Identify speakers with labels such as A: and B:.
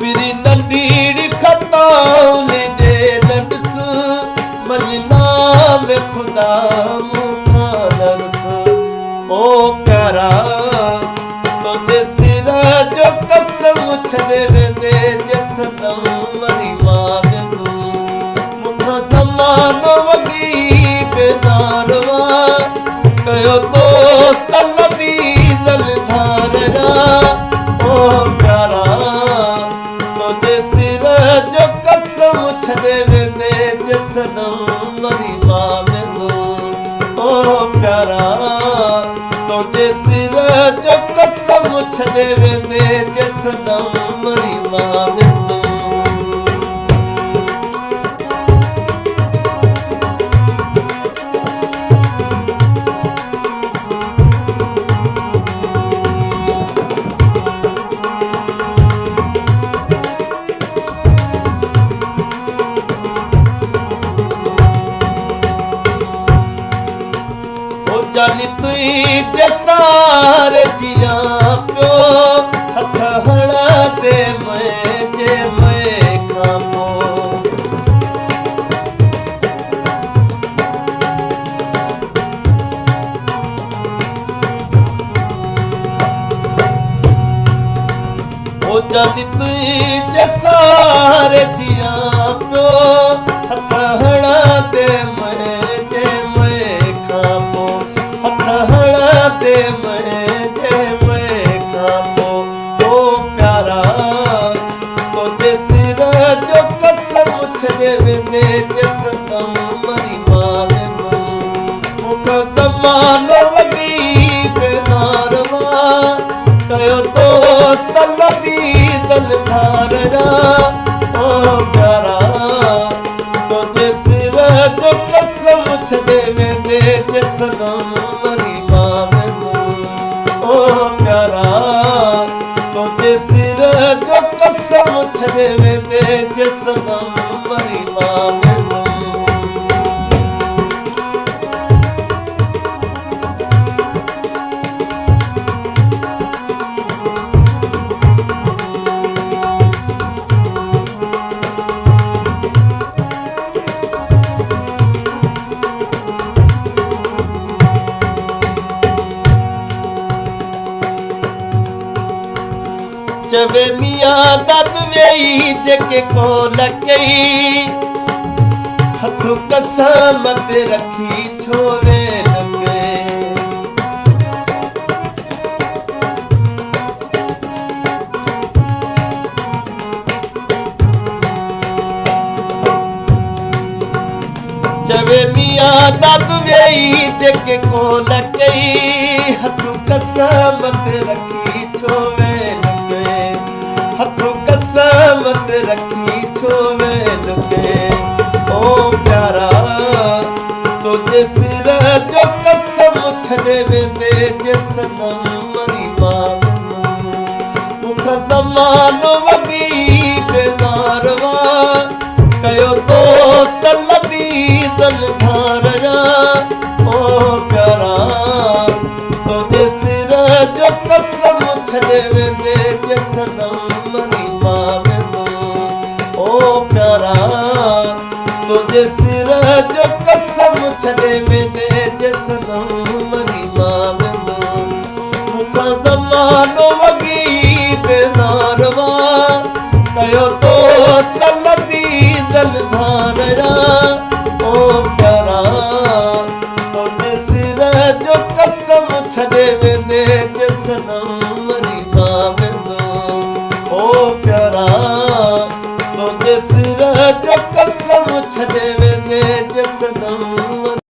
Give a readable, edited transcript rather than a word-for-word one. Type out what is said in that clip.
A: पिरी नंढीड़ी खताउन दे लंडस मलना में खुदा मुखां नरस ओ प्यारा तुझे सिर जो कसम छॾे वेंदे जसदम मरी मां वेंदो मुखां ज़मानो वॻी बेदारवा कयो दोस्त नदी दल धारया ओ प्यारा तुझे सिर जो कसम छॾे वेंदे जसदम मरी मां वेंदो ओ प्यारा तुझे सिर जो कसम छॾे वेंदे जसदम मरी मां वेंदो जानी तुई जसार जिया पियो हथ हणा दे मैं जे मैं खापो ओ जानी तुई जसार जिया पियो हथ हणा दे मैं जे मैं खापो हणा दे मैं खापो ओ प्यारा तुझे सिर जो कसम छॾे वेंदे जसदम मरी मां वेंदो मुखां ज़मानो वॻी बेदारवा कयो दोस्त नदी दल धारया ओ प्यारा तुझे सिर जो कसम छॾे वेंदे जसदम तुझे सिर जो कसम छॾे वेंदे जसदम मरी मां वेंदो चवे मियां दद वेई जेके कोल कई हथ कसम ते रखी छो वे लगे चवे मियां दद वेई जेके कोल कई हथ कसम ते रखी छो वे हथ कसम ते रखी छो वे लुके ओ प्यारा तुझे सिर जो कसम छॾे वेंदे जसदम मरी मां वेंदो मुखां ज़मानो वॻी बेदारवा कयो दोस्त नदी दल धारया ओ प्यारा तुझे सिर जो कसम छॾे वेंदे जसदम तुझे सिर जो कसम छॾे वेंदे जसदम मरी मां वेंदो मुखां ज़मानो वॻी बेदारवा कयो दोस्त नदी दल धारया ओ प्यारा तुझे सिर जो कसम छॾे वेंदे जसदम मरी मां वेंदो ओ प्यारा तुझे सिर जो कसम छॾे